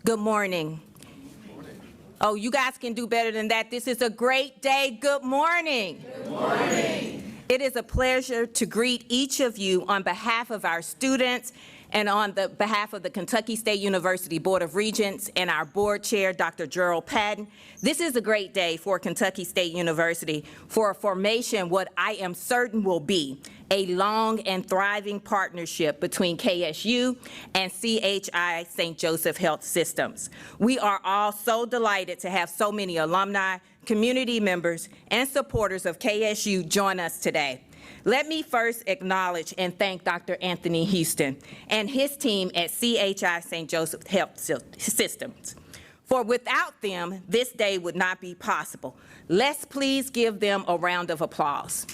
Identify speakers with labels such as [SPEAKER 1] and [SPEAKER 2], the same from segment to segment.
[SPEAKER 1] Good morning. Oh, you guys can do better than that. This is a great day. Good morning.
[SPEAKER 2] Good morning.
[SPEAKER 1] It is a pleasure to greet each of you on behalf of our students and on the behalf of the Kentucky State University Board of Regents and our board chair, Dr. Gerald Patton. This is a great day for Kentucky State University for a formation what I am certain will be a long and thriving partnership between KSU and CHI St. Joseph Health Systems. We are all so delighted to have so many alumni, community members, and supporters of KSU join us today. Let me first acknowledge and thank Dr. Anthony Houston and his team at CHI St. Joseph Health Systems. For without them, this day would not be possible. Let's please give them a round of applause.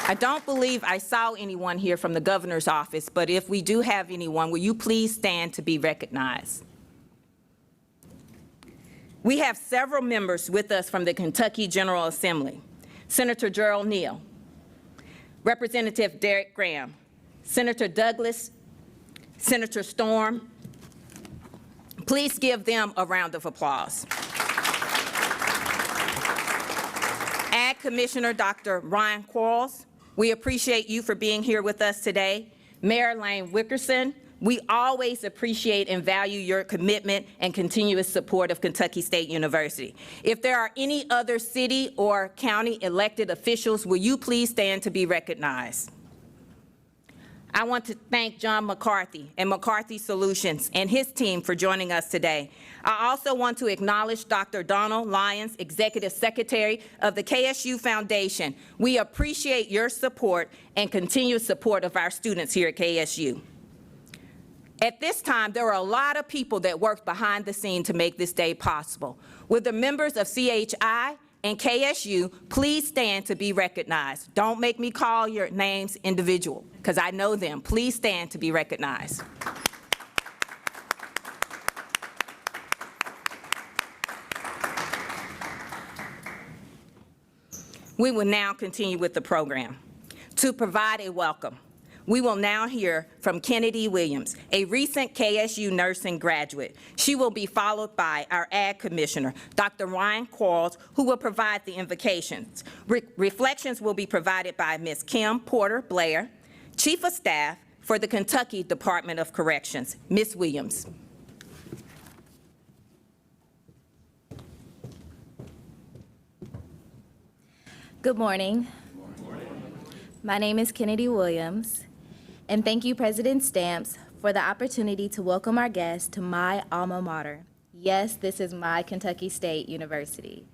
[SPEAKER 1] I don't believe I saw anyone here from the governor's office, but if we do have anyone, will you please stand to be recognized? We have several members with us from the Kentucky General Assembly. Senator Gerald Neal, Representative Derrick Graham, Senator Douglas, Senator Storm. Please give them a round of applause. Ag Commissioner Dr. Ryan Quarles, we appreciate you for being here with us today. Mayor Lane Wickerson, we always appreciate and value your commitment and continuous support of Kentucky State University. If there are any other city or county elected officials, will you please stand to be recognized? I want to thank John McCarthy and McCarthy Solutions and his team for joining us today. I also want to acknowledge Dr. Donald Lyons, Executive Secretary of the KSU Foundation. We appreciate your support and continued support of our students here at KSU. At this time, there are a lot of people that worked behind the scene to make this day possible. Will the members of CHI and KSU please stand to be recognized? Don't make me call your names individual, because I know them. Please stand to be recognized. We will now continue with the program. To provide a welcome, we will now hear from KENADI Williams, a recent KSU nursing graduate. She will be followed by our Ag Commissioner, Dr. Ryan Quarles, who will provide the invocations. Reflections will be provided by Ms. Kim Porter-BLAIR, Chief of Staff for the Kentucky Department of Corrections. Ms. Williams.
[SPEAKER 3] Good morning. My name is KENADI Williams. And thank you, President Stamps, for the opportunity to welcome our guests to my alma mater. Yes, this is my Kentucky State University.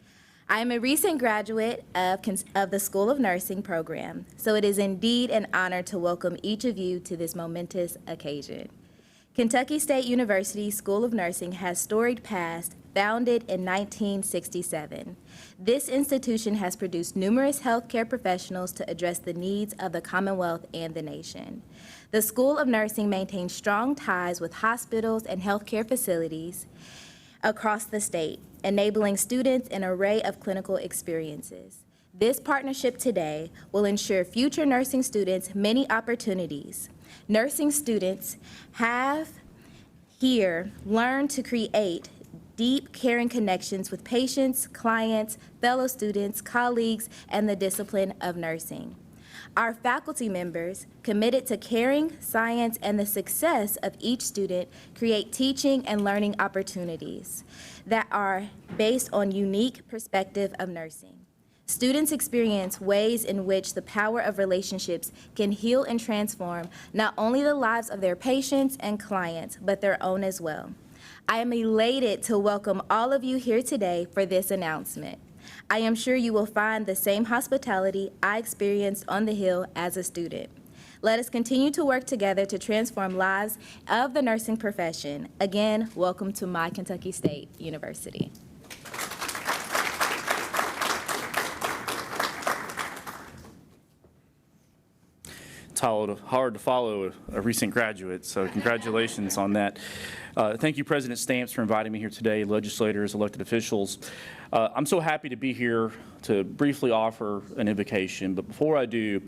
[SPEAKER 3] I am a recent graduate of the School of Nursing program, so it is indeed an honor to welcome each of you to this momentous occasion. Kentucky State University School of Nursing has storied past, founded in 1967. This institution has produced numerous healthcare professionals to address the needs of the Commonwealth and the nation. The School of Nursing maintains strong ties with hospitals and healthcare facilities across the state, enabling students an array of clinical experiences. This partnership today will ensure future nursing students many opportunities. Nursing students have here learned to create deep, caring connections with patients, clients, fellow students, colleagues, and the discipline of nursing. Our faculty members, committed to caring, science, and the success of each student, create teaching and learning opportunities that are based on unique perspective of nursing. Students experience ways in which the power of relationships can heal and transform not only the lives of their patients and clients, but their own as well. I am elated to welcome all of you here today for this announcement. I am sure you will find the same hospitality I experienced on the Hill as a student. Let us continue to work together to transform lives of the nursing profession. Again, welcome to my Kentucky State University.
[SPEAKER 4] It's hard to follow a recent graduate, so congratulations on that. Thank you, President Stamps, for inviting me here today, legislators, elected officials. I'm so happy to be here to briefly offer an invocation, but before I do,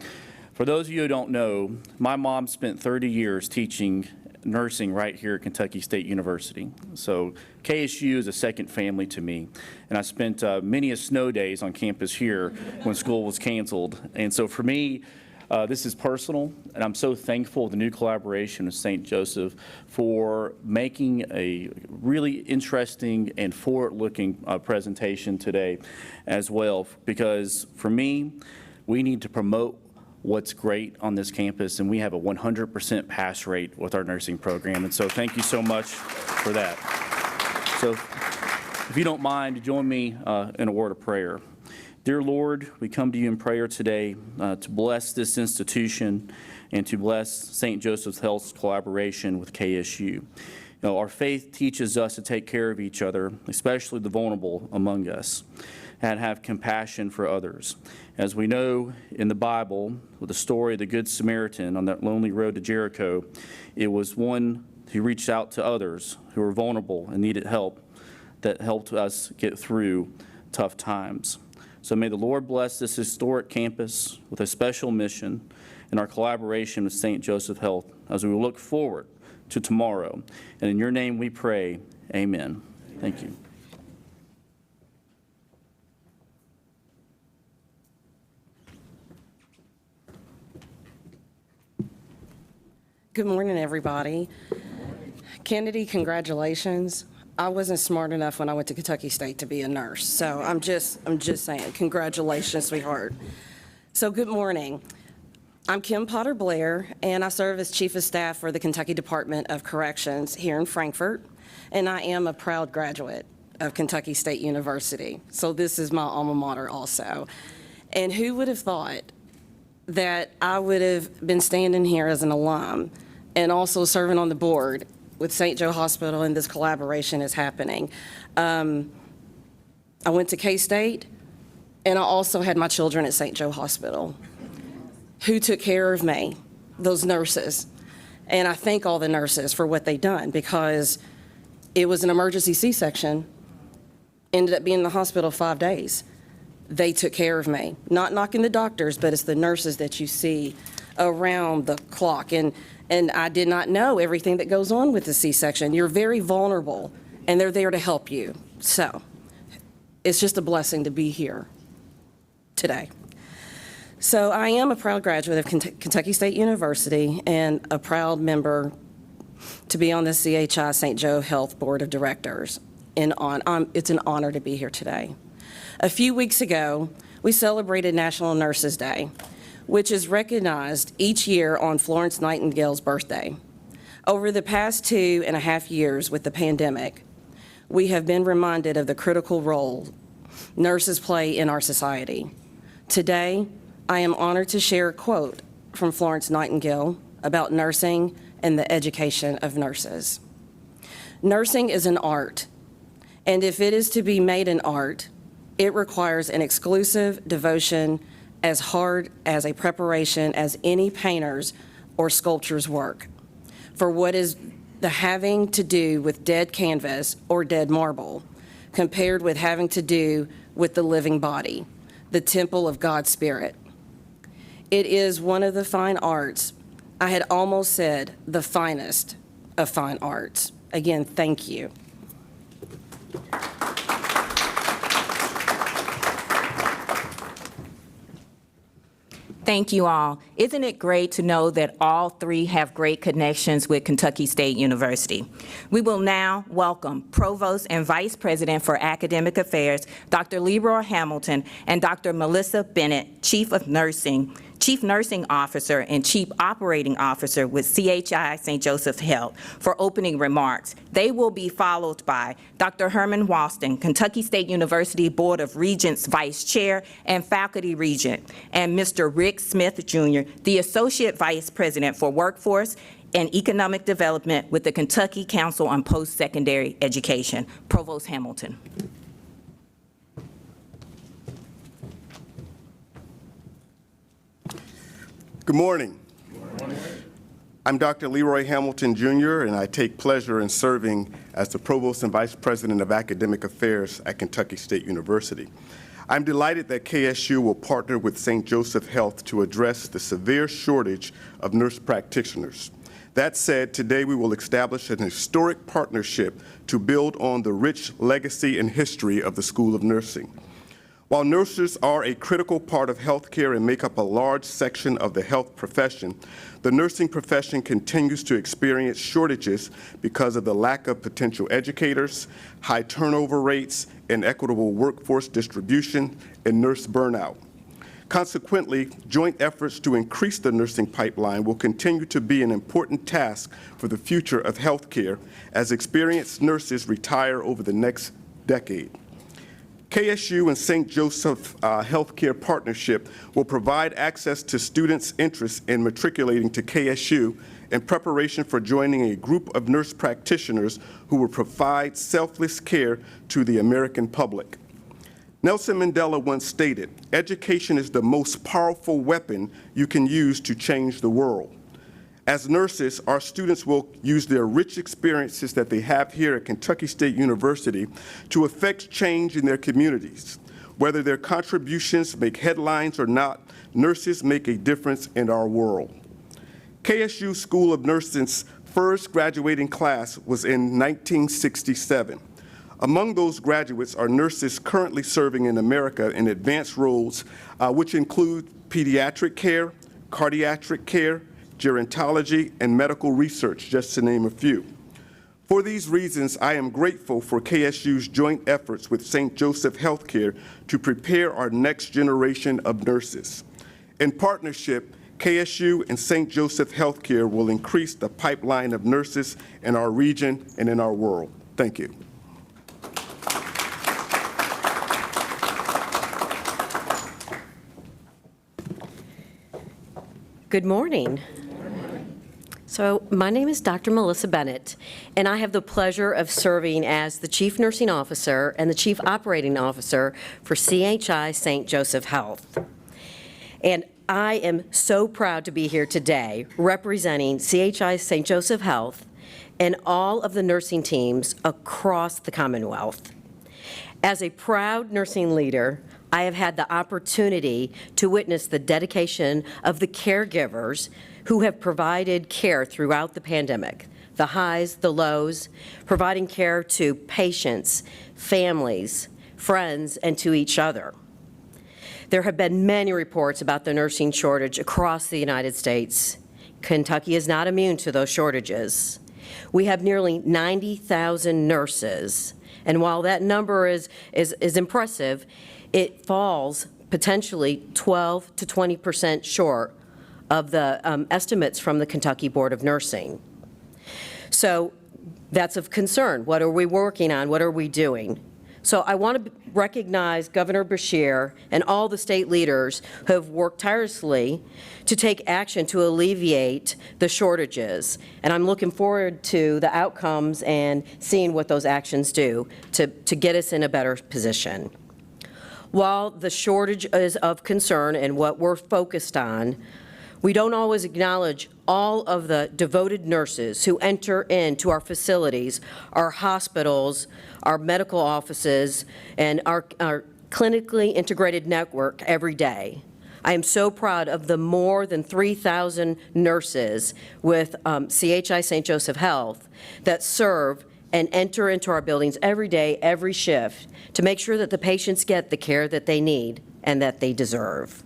[SPEAKER 4] For those of you who don't know, my mom spent 30 years teaching nursing right here at Kentucky State University. So KSU is a second family to me. And I spent many a snow days on campus here when school was canceled. And so for me, this is personal, and I'm so thankful for the new collaboration with St. Joseph for making a really interesting and forward-looking presentation today as well, because for me, we need to promote what's great on this campus, and we have a 100% pass rate with our nursing program, and so thank you so much for that. So if you don't mind, join me in a word of prayer. Dear Lord, we come to you in prayer today to bless this institution and to bless St. Joseph's Health's collaboration with KSU. You know, our faith teaches us to take care of each other, especially the vulnerable among us, and have compassion for others. As we know in the Bible, with the story of the Good Samaritan on that lonely road to Jericho, it was one who reached out to others who were vulnerable and needed help that helped us get through tough times. So may the Lord bless this historic campus with a special mission and our collaboration with St. Joseph Health as we look forward to tomorrow. And in your name we pray, amen. Thank you.
[SPEAKER 2] Good morning, everybody. Kennedy, congratulations. I wasn't smart enough when I went to Kentucky State to be a nurse, so I'm just saying, congratulations, sweetheart. So good morning. I'm Kim POTTER-BLAIR, and I serve as Chief of Staff for the Kentucky Department of Corrections here in Frankfort, and I am a proud graduate of Kentucky State University. So this is my alma mater also. And who would have thought that I would have been standing here as an alum and also serving on the board with St. Joe Hospital, and this collaboration is happening. I went to K-State, and I also had my children at St. Joe Hospital. Who took care of me? Those nurses. And I thank all the nurses for what they've done, because it was an emergency C-section, ended up being in the hospital 5 days. They took care of me. Not knocking the doctors, but it's the nurses that you see around the clock. And I did not know everything that goes on with the C-section. You're very vulnerable, and they're there to help you. So it's just a blessing to be here today. So I am a proud graduate of Kentucky State University and a proud member to be on the CHI St. Joe Health Board of Directors. It's an honor to be here today. A few weeks ago, we celebrated National Nurses Day, which is recognized each year on Florence Nightingale's birthday. Over the past 2.5 years with the pandemic, we have been reminded of the critical role nurses play in our society. Today, I am honored to share a quote from Florence Nightingale about nursing and the education of nurses. Nursing is an art, and if it is to be made an art, it requires an exclusive devotion as hard as a preparation as any painter's or sculptor's work. For what is the having to do with dead canvas or dead marble, compared with having to do with the living body, the temple of God's Spirit. It is one of the fine arts. I had almost said the finest of fine arts. Again, thank you.
[SPEAKER 1] Thank you all. Isn't it great to know that all three have great connections with Kentucky State University? We will now welcome Provost and Vice President for Academic Affairs, Dr. Leroy Hamilton, and Dr. Melissa Bennett, Chief Nursing Officer and Chief Operating Officer with CHI St. Joseph Health, for opening remarks. They will be followed by Dr. Herman WALSTON, Kentucky State University Board of Regents Vice Chair and Faculty Regent, and Mr. Rick Smith, Jr., the Associate Vice President for Workforce and Economic Development with the Kentucky Council on Post-Secondary Education. Provost Hamilton.
[SPEAKER 5] Good morning. I'm Dr. Leroy Hamilton, Jr., and I take pleasure in serving as the Provost and Vice President of Academic Affairs at Kentucky State University. I'm delighted that KSU will partner with St. Joseph Health to address the severe shortage of nurse practitioners. That said, today we will establish an historic partnership to build on the rich legacy and history of the School of Nursing. While nurses are a critical part of healthcare and make up a large section of the health profession, the nursing profession continues to experience shortages because of the lack of potential educators, high turnover rates, inequitable workforce distribution, and nurse burnout. Consequently, joint efforts to increase the nursing pipeline will continue to be an important task for the future of healthcare as experienced nurses retire over the next decade. KSU and St. Joseph Healthcare Partnership will provide access to students' interested in matriculating to KSU in preparation for joining a group of nurse practitioners who will provide selfless care to the American public. Nelson Mandela once stated, "Education is the most powerful weapon you can use to change the world." As nurses, our students will use their rich experiences that they have here at Kentucky State University to affect change in their communities. Whether their contributions make headlines or not, nurses make a difference in our world. KSU School of Nursing's first graduating class was in 1967. Among those graduates are nurses currently serving in America in advanced roles, which include pediatric care, cardiac care, gerontology, and medical research, just to name a few. For these reasons, I am grateful for KSU's joint efforts with St. Joseph Healthcare to prepare our next generation of nurses. In partnership, KSU and St. Joseph Healthcare will increase the pipeline of nurses in our region and in our world. Thank you.
[SPEAKER 6] Good morning. So my name is Dr. Melissa Bennett, and I have the pleasure of serving as the Chief Nursing Officer and the Chief Operating Officer for CHI St. Joseph Health. And I am so proud to be here today representing CHI St. Joseph Health and all of the nursing teams across the Commonwealth. As a proud nursing leader, I have had the opportunity to witness the dedication of the caregivers who have provided care throughout the pandemic, the highs, the lows, providing care to patients, families, friends, and to each other. There have been many reports about the nursing shortage across the United States. Kentucky is not immune to those shortages. We have nearly 90,000 nurses, and while that number is impressive, it falls potentially 12 to 20% short of the estimates from the Kentucky Board of Nursing. So that's of concern. What are we working on? What are we doing? So I want to recognize Governor Beshear and all the state leaders who have worked tirelessly to take action to alleviate the shortages. And I'm looking forward to the outcomes and seeing what those actions do to get us in a better position. While the shortage is of concern and what we're focused on, we don't always acknowledge all of the devoted nurses who enter into our facilities, our hospitals, our medical offices, and our clinically integrated network every day. I am so proud of the more than 3,000 nurses with CHI St. Joseph Health that serve and enter into our buildings every day, every shift, to make sure that the patients get the care that they need and that they deserve.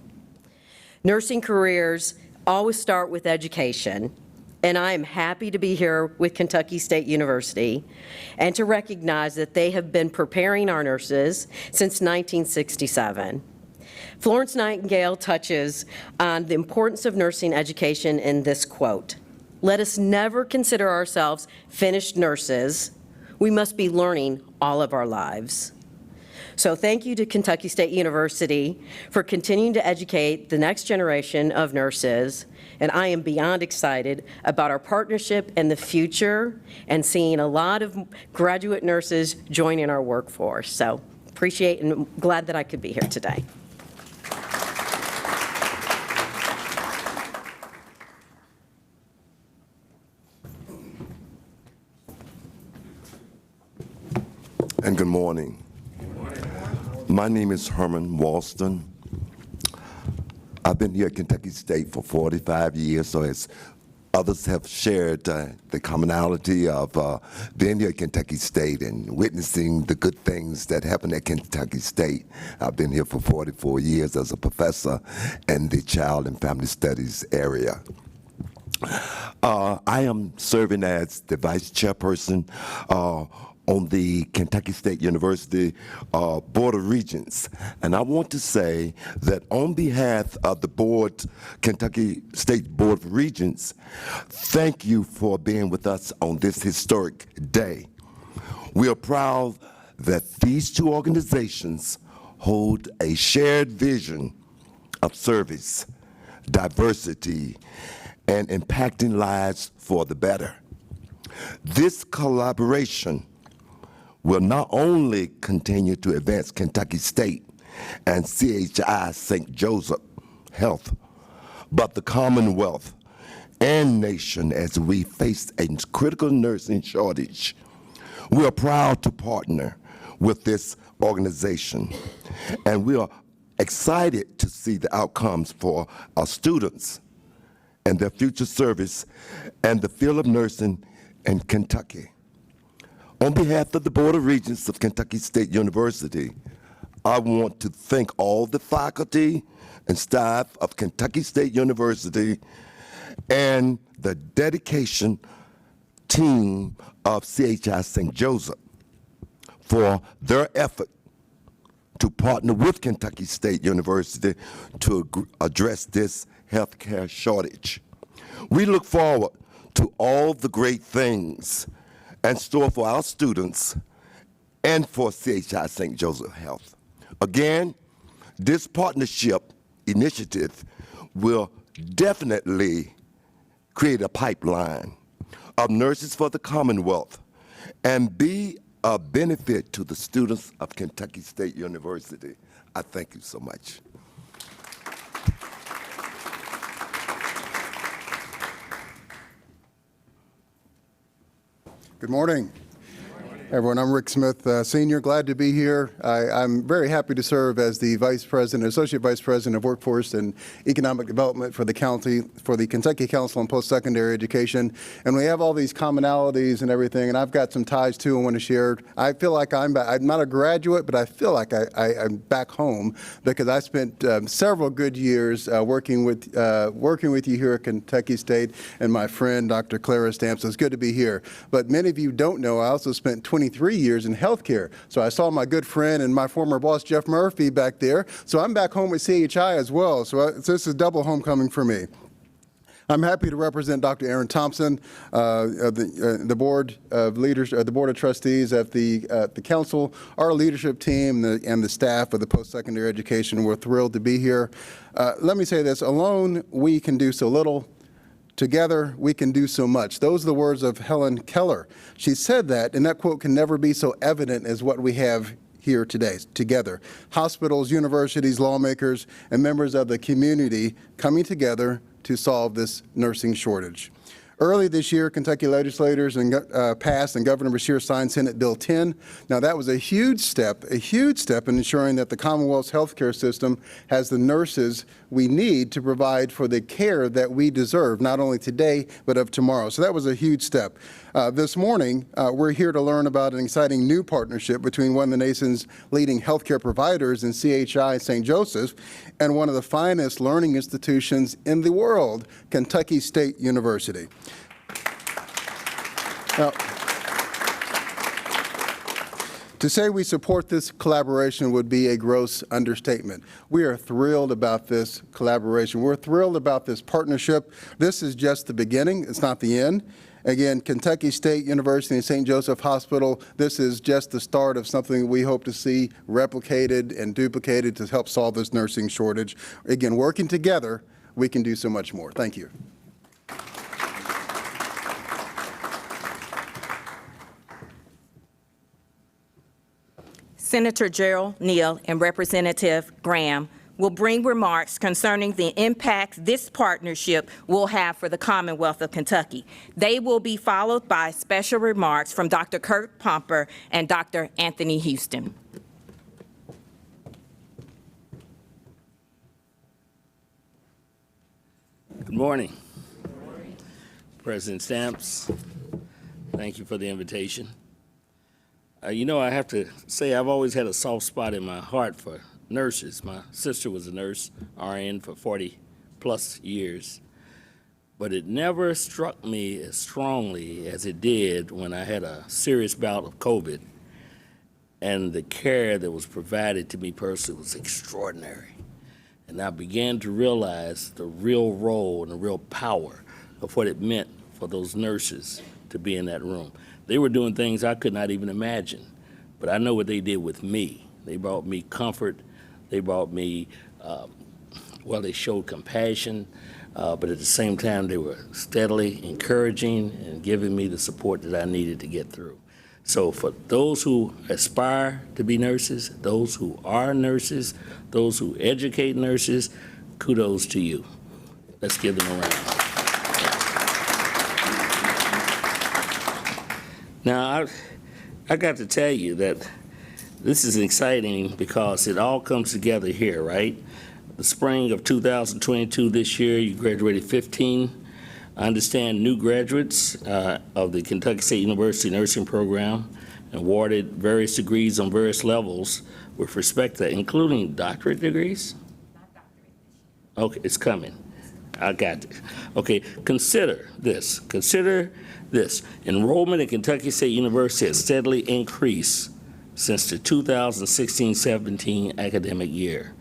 [SPEAKER 6] Nursing careers always start with education, and I am happy to be here with Kentucky State University and to recognize that they have been preparing our nurses since 1967. Florence Nightingale touches on the importance of nursing education in this quote: "Let us never consider ourselves finished nurses. We must be learning all of our lives." So thank you to Kentucky State University for continuing to educate the next generation of nurses, and I am beyond excited about our partnership and the future and seeing a lot of graduate nurses joining our workforce. So appreciate and glad that I could be here today.
[SPEAKER 7] And good morning. My name is Herman Walston. I've been here at Kentucky State for 45 years, so as others have shared the commonality of being here at Kentucky State and witnessing the good things that happen at Kentucky State. I've been here for 44 years as a professor in the Child and Family Studies area. I am serving as the Vice Chairperson on the Kentucky State University Board of Regents. And I want to say that on behalf of the board, Kentucky State Board of Regents, thank you for being with us on this historic day. We are proud that these two organizations hold a shared vision of service, diversity, and impacting lives for the better. This collaboration will not only continue to advance Kentucky State and CHI St. Joseph Health, but the Commonwealth and nation as we face a critical nursing shortage. We are proud to partner with this organization, and we are excited to see the outcomes for our students and their future service and the field of nursing in Kentucky. On behalf of the Board of Regents of Kentucky State University, I want to thank all the faculty and staff of Kentucky State University and the dedication team of CHI St. Joseph for their effort to partner with Kentucky State University to address this healthcare shortage. We look forward to all the great things in store for our students and for CHI St. Joseph Health. Again, this partnership initiative will definitely create a pipeline of nurses for the Commonwealth and be a benefit to the students of Kentucky State University. I thank you so much.
[SPEAKER 8] Good morning. Everyone, I'm Rick Smith, Senior. Glad to be here. I'm very happy to serve as the Vice President, Associate Vice President of Workforce and Economic Development for the county, for the Kentucky Council on Post-Secondary Education. And we have all these commonalities and everything, and I've got some ties too I want to share. I feel like I'm not a graduate, but I feel like I'm back home because I spent several good years working with you here at Kentucky State and my friend, Dr. CLARA Stamps. It's good to be here. But many of you don't know, I also spent 23 years in healthcare. So I saw my good friend and my former boss, Jeff Murphy, back there. So I'm back home at CHI as well. So this is double homecoming for me. I'm happy to represent Dr. Aaron Thompson, the board of leaders, the board of trustees at the council, our leadership team, and the staff of the post-secondary education. We're thrilled to be here. Let me say this: alone we can do so little. Together, we can do so much. Those are the words of Helen Keller. She said that, and that quote can never be so evident as what we have here today, together. Hospitals, universities, lawmakers, and members of the community coming together to solve this nursing shortage. Early this year, Kentucky legislators passed and Governor Beshear signed Senate Bill 10. Now, that was a huge step in ensuring that the Commonwealth's healthcare system has the nurses we need to provide for the care that we deserve, not only today, but of tomorrow. So that was a huge step. This morning, we're here to learn about an exciting new partnership between one of the nation's leading healthcare providers in CHI St. Joseph and one of the finest learning institutions in the world, Kentucky State University. Now, to say we support this collaboration would be a gross understatement. We are thrilled about this collaboration. We're thrilled about this partnership. This is just the beginning. It's not the end. Again, Kentucky State University and St. Joseph Hospital, this is just the start of something we hope to see replicated and duplicated to help solve this nursing shortage. Again, working together, we can do so much more. Thank you.
[SPEAKER 1] Senator Gerald Neal and Representative Graham will bring remarks concerning the impact this partnership will have for the Commonwealth of Kentucky. They will be followed by special remarks from Dr. KIRK and Dr. Anthony Houston.
[SPEAKER 9] Good morning. President Stamps, thank you for the invitation. You know, I have to say I've always had a soft spot in my heart for nurses. My sister was a nurse, RN, for 40-plus years. But it never struck me as strongly as it did when I had a serious bout of COVID. And the care that was provided to me personally was extraordinary. And I began to realize the real role and the real power of what it meant for those nurses to be in that room. They were doing things I could not even imagine, but I know what they did with me. They brought me comfort. They brought me, well, they showed compassion, but at the same time, they were steadily encouraging and giving me the support that I needed to get through. So for those who aspire to be nurses, those who are nurses, those who educate nurses, kudos to you. Let's give them a round. Now, I got to tell you that this is exciting because it all comes together here, right? The spring of 2022, this year, you graduated 15. I understand new graduates of the Kentucky State University nursing program awarded various degrees on various levels with respect to, including doctorate degrees? Not doctorate. Okay, it's coming. I got it. Okay, consider this. Consider this. Enrollment at Kentucky State University has steadily increased since the 2016-17 academic year,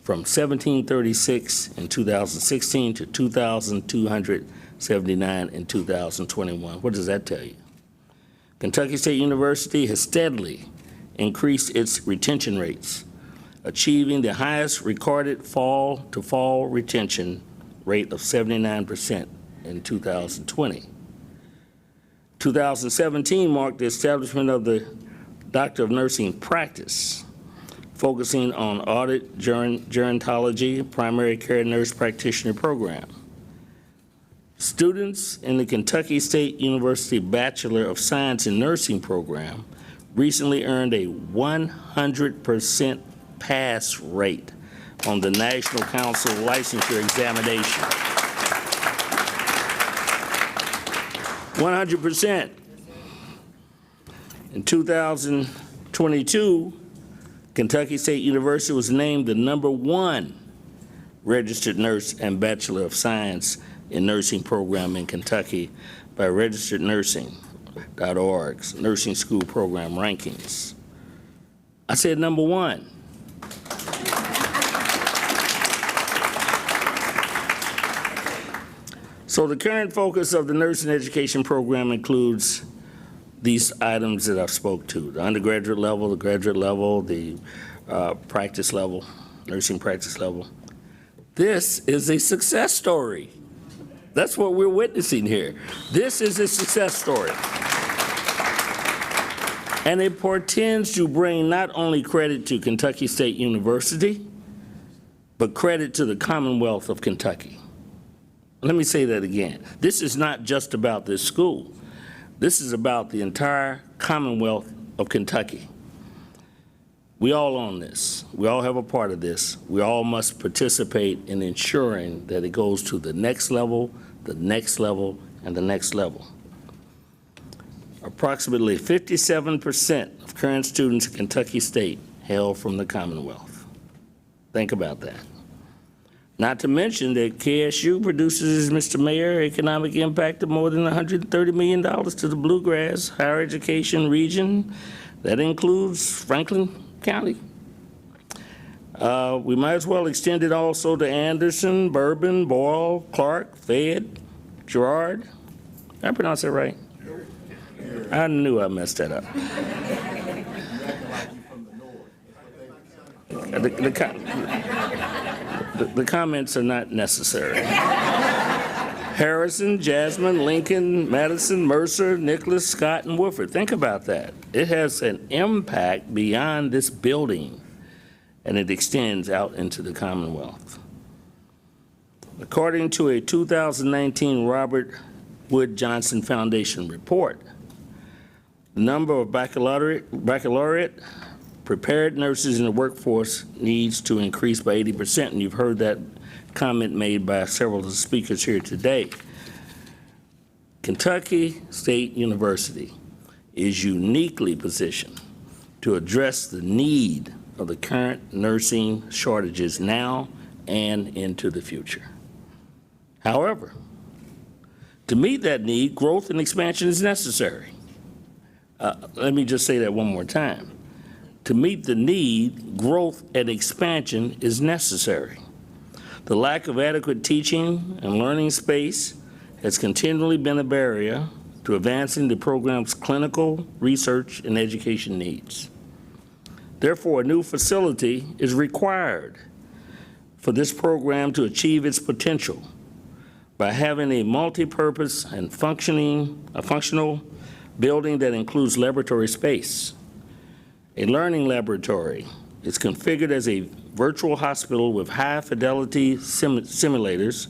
[SPEAKER 9] from 1,736 in 2016 to 2,279 in 2021. What does that tell you? Kentucky State University has steadily increased its retention rates, achieving the highest recorded fall-to-fall retention rate of 79% in 2020. 2017 marked the establishment of the Doctor of Nursing practice, focusing on audit, gerontology, primary care nurse practitioner program. Students in the Kentucky State University Bachelor of Science in Nursing program recently earned a 100% pass rate on the National Council Licensure Examination. 100%. In 2022, Kentucky State University was named the #1 registered nurse and Bachelor of Science in Nursing program in Kentucky by registerednursing.org's Nursing School Program Rankings. I said #1. So the current focus of the nursing education program includes these items that I've spoke to: the undergraduate level, the graduate level, the practice level, nursing practice level. This is a success story. That's what we're witnessing here. This is a success story. And it portends to bring not only credit to Kentucky State University, but credit to the Commonwealth of Kentucky. Let me say that again. This is not just about this school. This is about the entire Commonwealth of Kentucky. We all own this. We all have a part of this. We all must participate in ensuring that it goes to the next level, the next level, and the next level. Approximately 57% of current students at Kentucky State hail from the Commonwealth. Think about that. Not to mention that KSU produces, Mr. Mayor, economic impact of more than $130 million to the Bluegrass higher education region. That includes Franklin County. We might as well extend it also to Anderson, Bourbon, Boyle, Clark, Fayette, Girard. Did I pronounce that right? I knew I messed that up. The comments are not necessary. Harrison, Jasmine, Lincoln, Madison, Mercer, Nicholas, Scott, and Woodford. Think about that. It has an impact beyond this building, and it extends out into the Commonwealth. According to a 2019 Robert Wood Johnson Foundation report, the number of baccalaureate prepared nurses in the workforce needs to increase by 80%, and you've heard that comment made by several of the speakers here today. Kentucky State University is uniquely positioned to address the need of the current nursing shortages now and into the future. However, to meet that need, growth and expansion is necessary. Let me just say that one more time. To meet the need, growth and expansion is necessary. The lack of adequate teaching and learning space has continually been a barrier to advancing the program's clinical, research, and education needs. Therefore, a new facility is required for this program to achieve its potential by having a multi-purpose and functional building that includes laboratory space. A learning laboratory is configured as a virtual hospital with high-fidelity simulators,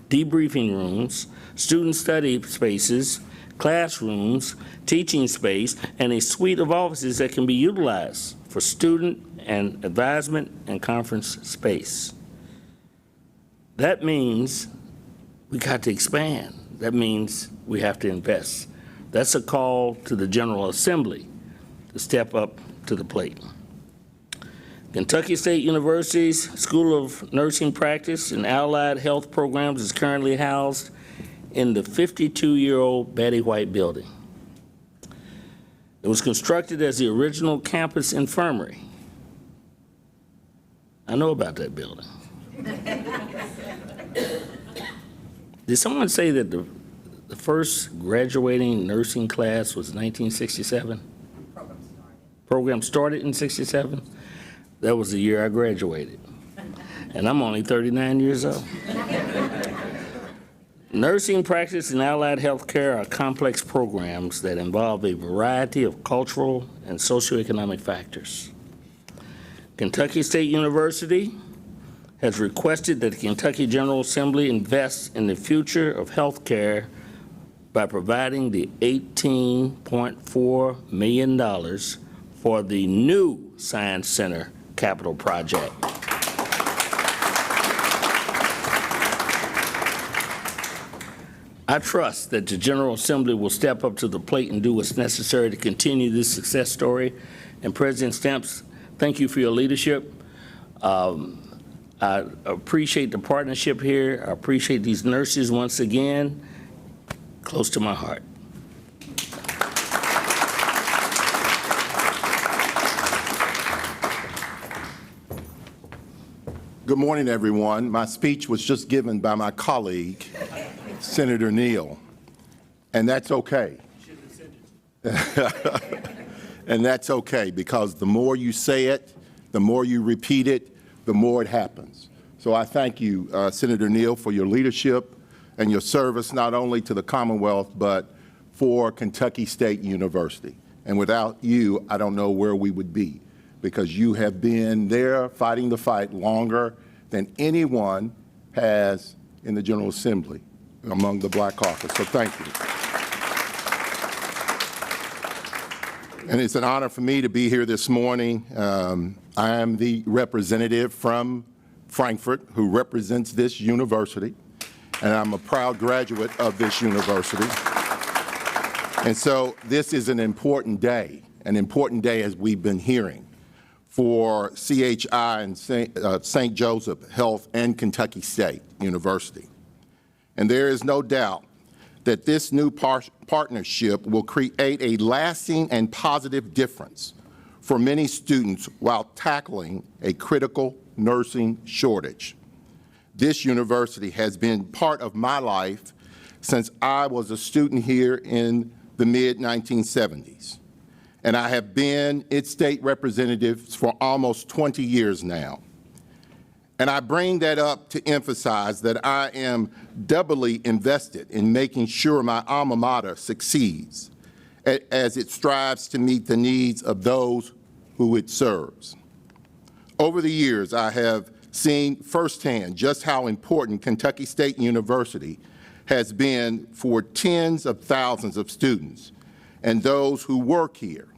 [SPEAKER 9] debriefing rooms, student study spaces, classrooms, teaching space, and a suite of offices that can be utilized for student and advisement and conference space. That means we got to expand. That means we have to invest. That's a call to the General Assembly to step up to the plate. Kentucky State University's School of Nursing Practice and Allied Health Programs is currently housed in the 52-year-old Betty White building. It was constructed as the original campus infirmary. I know about that building. Did someone say that the first graduating nursing class was 1967? Program started in 67? That was the year I graduated. And I'm only 39 years old. Nursing practice and allied health care are complex programs that involve a variety of cultural and socioeconomic factors. Kentucky State University has requested that the Kentucky General Assembly invest in the future of health care by providing the $18.4 million for the new Science Center capital project. I trust that the General Assembly will step up to the plate and do what's necessary to continue this success story. And President Stamps, thank you for your leadership. I appreciate the partnership here. I appreciate these nurses once again. Close to my heart.
[SPEAKER 10] Good morning, everyone. My speech was just given by my colleague, Senator Neal, and that's okay. And that's okay, because the more you say it, the more you repeat it, the more it happens. So I thank you, Senator Neal, for your leadership and your service not only to the Commonwealth, but for Kentucky State University. And without you, I don't know where we would be, because you have been there fighting the fight longer than anyone has in the General Assembly among the Black Caucus. So thank you. And it's an honor for me to be here this morning. I am the representative from Frankfort who represents this university, and I'm a proud graduate of this university. And so this is an important day as we've been hearing, for CHI and St. Joseph Health and Kentucky State University. And there is no doubt that this new partnership will create a lasting and positive difference for many students while tackling a critical nursing shortage. This university has been part of my life since I was a student here in the mid-1970s. And I have been its state representative for almost 20 years now. And I bring that up to emphasize that I am doubly invested in making sure my alma mater succeeds as it strives to meet the needs of those who it serves. Over the years, I have seen firsthand just how important Kentucky State University has been for tens of thousands of students and those who work here.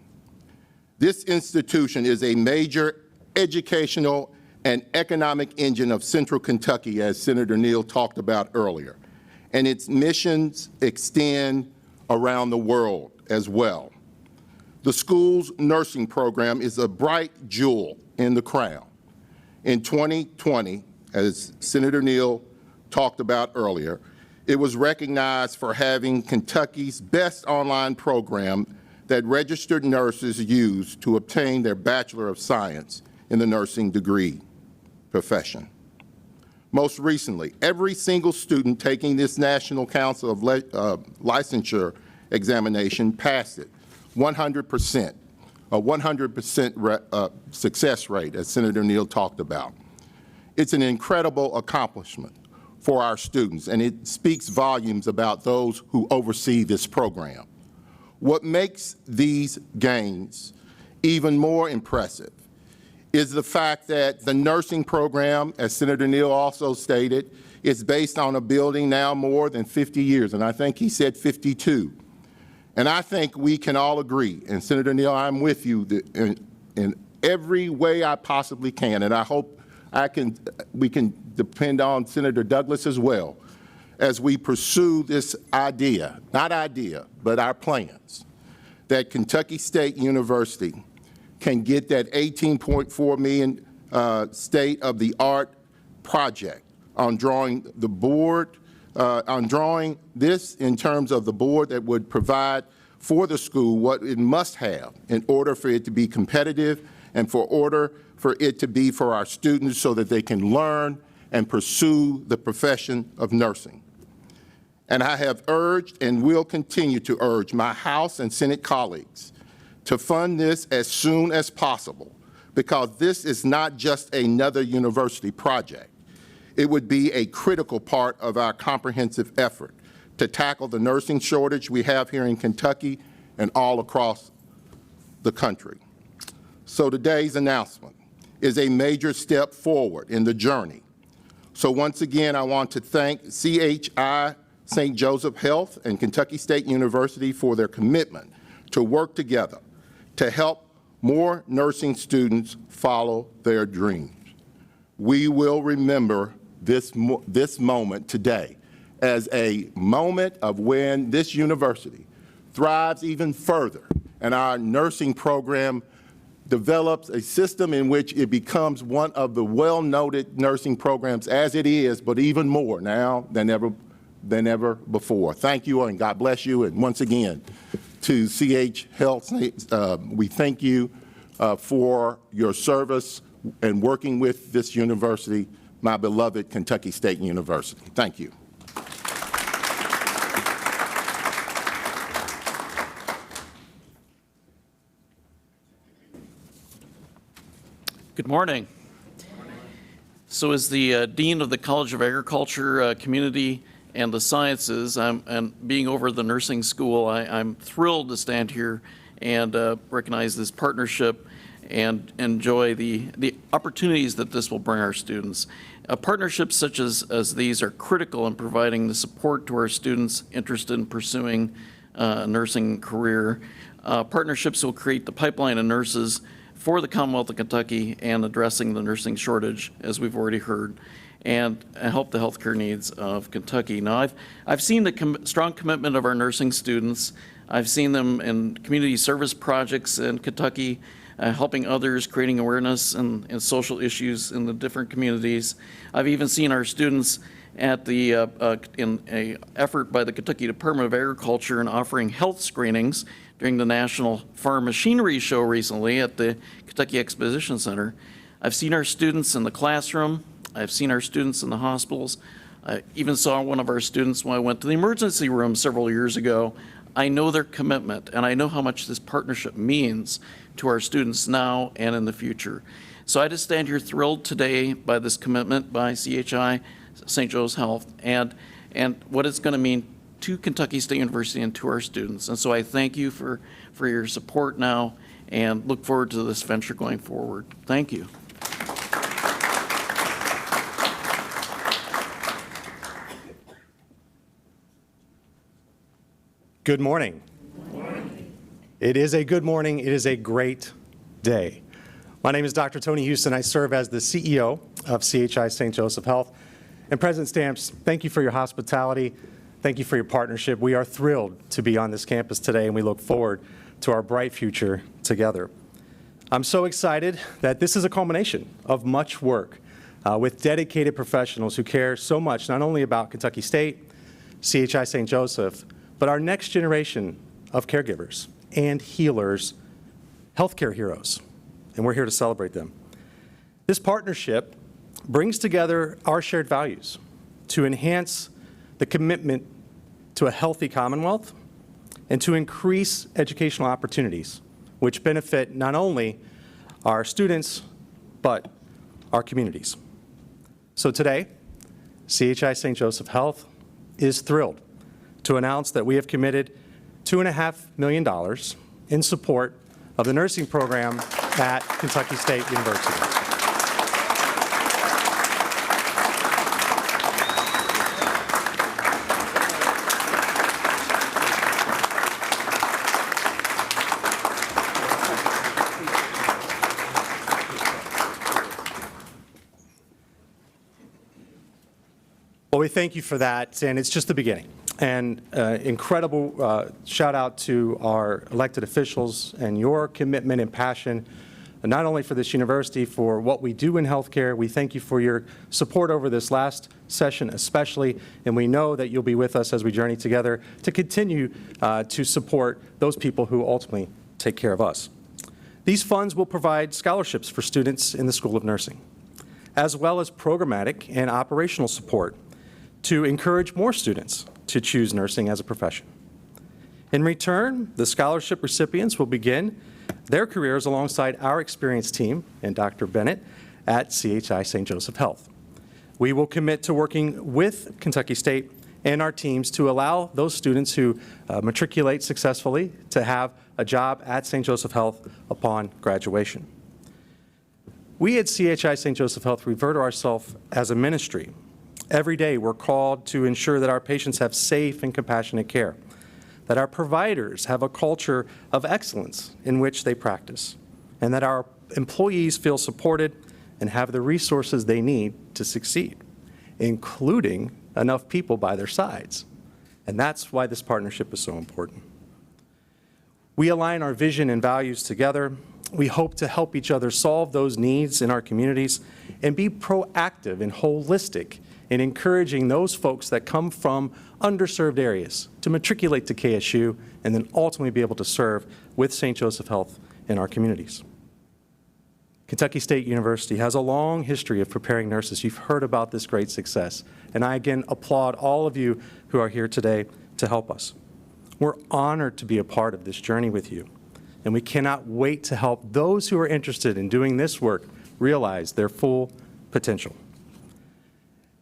[SPEAKER 10] This institution is a major educational an economic engine of Central Kentucky, as Senator Neal talked about earlier. And its missions extend around the world as well. The school's nursing program is a bright jewel in the crown. In 2020, as Senator Neal talked about earlier, it was recognized for having Kentucky's best online program that registered nurses use to obtain their Bachelor of Science in the nursing degree profession. Most recently, every single student taking this National Council of Licensure examination passed it, 100%, a 100% success rate, as Senator Neal talked about. It's an incredible accomplishment for our students, and it speaks volumes about those who oversee this program. What makes these gains even more impressive is the fact that the nursing program, as Senator Neal also stated, is based on a building now more than 50 years, and I think he said 52. And I think we can all agree, and Senator Neal, I'm with you in every way I possibly can, and I hope we can depend on Senator Douglas as well, as we pursue this idea, not idea, but our plans, that Kentucky State University can get that $18.4 million state-of-the-art project on drawing the board, on drawing this in terms of the board that would provide for the school what it must have in order for it to be competitive and for it to be for our students so that they can learn and pursue the profession of nursing. And I have urged and will continue to urge my House and Senate colleagues to fund this as soon as possible, because this is not just another university project. It would be a critical part of our comprehensive effort to tackle the nursing shortage we have here in Kentucky and all across the country. So today's announcement is a major step forward in the journey. So once again, I want to thank CHI St. Joseph Health and Kentucky State University for their commitment to work together to help more nursing students follow their dreams. We will remember this moment today as a moment of when this university thrives even further and our nursing program develops a system in which it becomes one of the well-noted nursing programs as it is, but even more now than ever before. Thank you, and God bless you. And once again, to CH Health, we thank you for your service and working with this university, my beloved Kentucky State University. Thank you.
[SPEAKER 11] Good morning. So as the Dean of the College of Agriculture, Community, and the Sciences, and being over the nursing school, I'm thrilled to stand here and recognize this partnership and enjoy the opportunities that this will bring our students. Partnerships such as these are critical in providing the support to our students interested in pursuing a nursing career. Partnerships will create the pipeline of nurses for the Commonwealth of Kentucky and addressing the nursing shortage, as we've already heard, and help the healthcare needs of Kentucky. Now, I've seen the strong commitment of our nursing students. I've seen them in community service projects in Kentucky, helping others, creating awareness and social issues in the different communities. I've even seen our students at the in a effort by the Kentucky Department of Agriculture in offering health screenings during the National Farm Machinery Show recently at the Kentucky Exposition Center. I've seen our students in the classroom. I've seen our students in the hospitals. I even saw one of our students when I went to the emergency room several years ago. I know their commitment, and I know how much this partnership means to our students now and in the future. So I just stand here thrilled today by this commitment by CHI St. Joe's Health and what it's going to mean to Kentucky State University and to our students. And so I thank you for your support now and look forward to this venture going forward. Thank you.
[SPEAKER 12] Good morning. It is a good morning. It is a great day. My name is Dr. Tony Houston. I serve as the CEO of CHI St. Joseph Health. And President Stamps, thank you for your hospitality. Thank you for your partnership. We are thrilled to be on this campus today, and we look forward to our bright future together. I'm so excited that this is a culmination of much work with dedicated professionals who care so much not only about Kentucky State, CHI St. Joseph, but our next generation of caregivers and healers, healthcare heroes, and we're here to celebrate them. This partnership brings together our shared values to enhance the commitment to a healthy Commonwealth and to increase educational opportunities, which benefit not only our students, but our communities. So today, CHI St. Joseph Health is thrilled to announce that we have committed $2.5 million in support of the nursing program at Kentucky State University. Well, we thank you for that, and it's just the beginning. And incredible shout out to our elected officials and your commitment and passion, not only for this university, for what we do in healthcare. We thank you for your support over this last session especially, and we know that you'll be with us as we journey together to continue to support those people who ultimately take care of us. These funds will provide scholarships for students in the School of Nursing, as well as programmatic and operational support to encourage more students to choose nursing as a profession. In return, the scholarship recipients will begin their careers alongside our experienced team and Dr. Bennett at CHI St. Joseph Health. We will commit to working with Kentucky State and our teams to allow those students who matriculate successfully to have a job at St. Joseph Health upon graduation. We at CHI St. Joseph Health revert to ourselves as a ministry. Every day we're called to ensure that our patients have safe and compassionate care, that our providers have a culture of excellence in which they practice, and that our employees feel supported and have the resources they need to succeed, including enough people by their sides. And that's why this partnership is so important. We align our vision and values together. We hope to help each other solve those needs in our communities and be proactive and holistic in encouraging those folks that come from underserved areas to matriculate to KSU and then ultimately be able to serve with St. Joseph Health in our communities. Kentucky State University has a long history of preparing nurses. You've heard about this great success, and I again applaud all of you who are here today to help us. We're honored to be a part of this journey with you, and we cannot wait to help those who are interested in doing this work realize their full potential.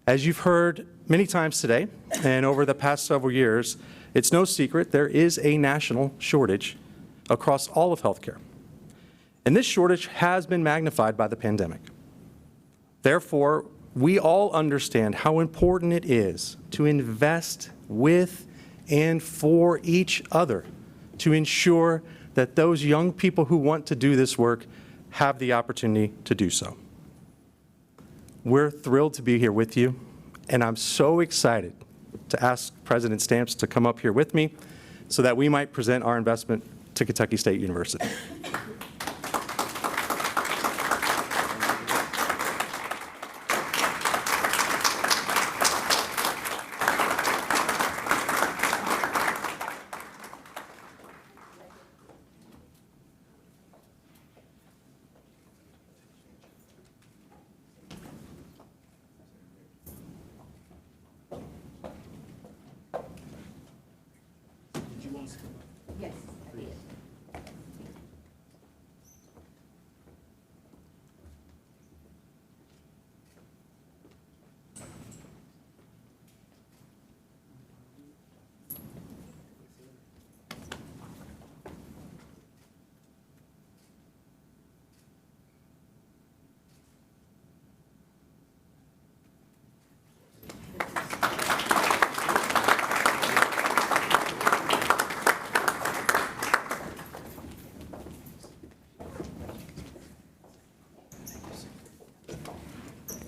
[SPEAKER 12] As you've heard many times today and over the past several years, it's no secret there is a national shortage across all of healthcare. And this shortage has been magnified by the pandemic. Therefore, we all understand how important it is to invest with and for each other to ensure that those young people who want to do this work have the opportunity to do so. We're thrilled to be here with you, and I'm so excited to ask President Stamps to come up here with me so that we might present our investment to Kentucky State University.
[SPEAKER 3] Yes, I did.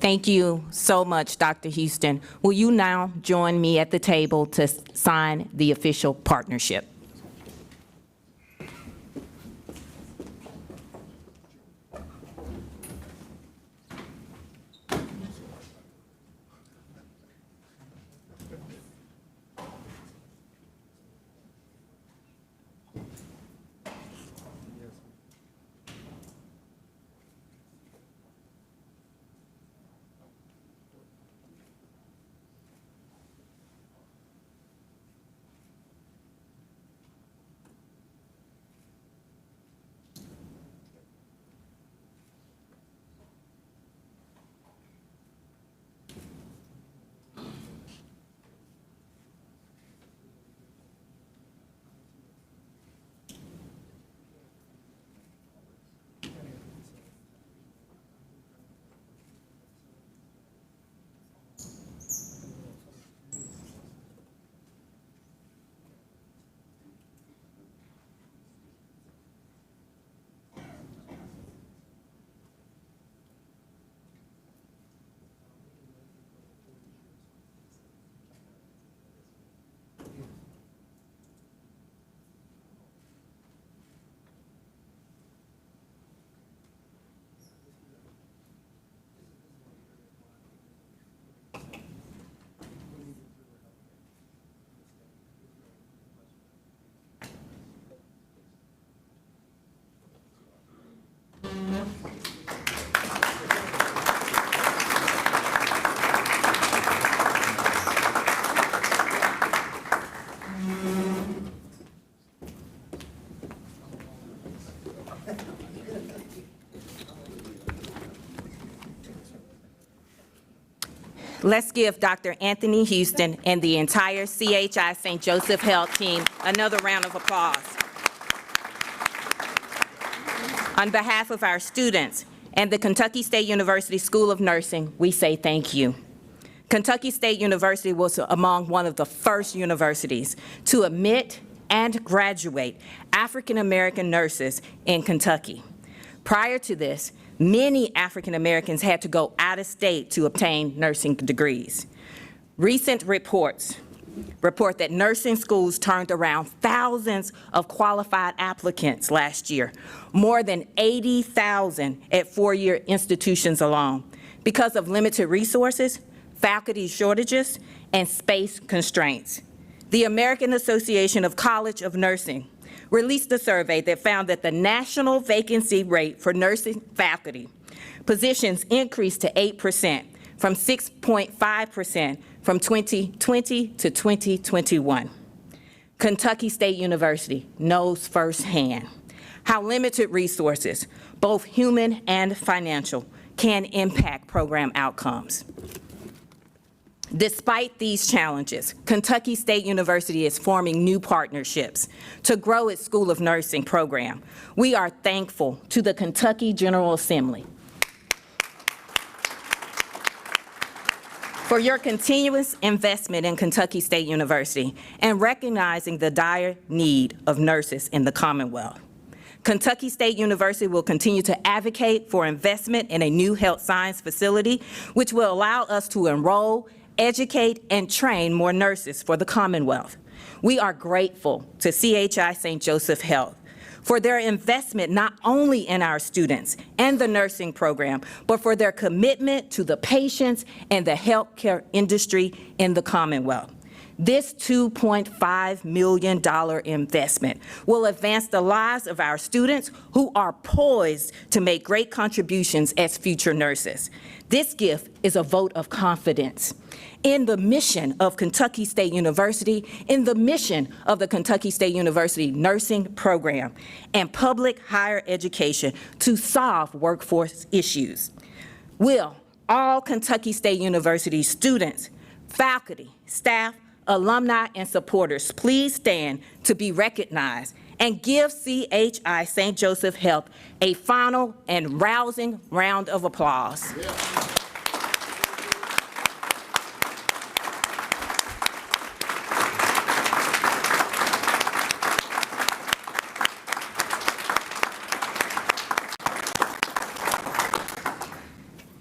[SPEAKER 1] Thank you so much, Dr. Houston. Will you now join me at the table to sign the official partnership? Let's give Dr. Anthony Houston and the entire CHI St. Joseph Health team another round of applause. On behalf of our students and the Kentucky State University School of Nursing, we say thank you. Kentucky State University was among one of the first universities to admit and graduate African-American nurses in Kentucky. Prior to this, many African Americans had to go out of state to obtain nursing degrees. Recent reports report that nursing schools turned around thousands of qualified applicants last year, more than 80,000 at four-year institutions alone. Because of limited resources, faculty shortages, and space constraints. The American Association of College of Nursing released a survey that found that the national vacancy rate for nursing faculty positions increased to 8% from 6.5% from 2020 to 2021. Kentucky State University knows firsthand how limited resources, both human and financial, can impact program outcomes. Despite these challenges, Kentucky State University is forming new partnerships to grow its School of Nursing program. We are thankful to the Kentucky General Assembly for your continuous investment in Kentucky State University and recognizing the dire need of nurses in the Commonwealth. Kentucky State University will continue to advocate for investment in a new health science facility, which will allow us to enroll, educate, and train more nurses for the Commonwealth. We are grateful to CHI St. Joseph Health for their investment not only in our students and the nursing program, but for their commitment to the patients and the healthcare industry in the Commonwealth. This $2.5 million investment will advance the lives of our students who are poised to make great contributions as future nurses. This gift is a vote of confidence in the mission of Kentucky State University, in the mission of the Kentucky State University nursing program, and public higher education to solve workforce issues. Will all Kentucky State University students, faculty, staff, alumni, and supporters please stand to be recognized and give CHI St. Joseph Health a final and rousing round of applause.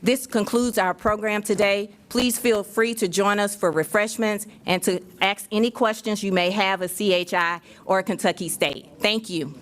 [SPEAKER 1] This concludes our program today. Please feel free to join us for refreshments and to ask any questions you may have of CHI or Kentucky State. Thank you.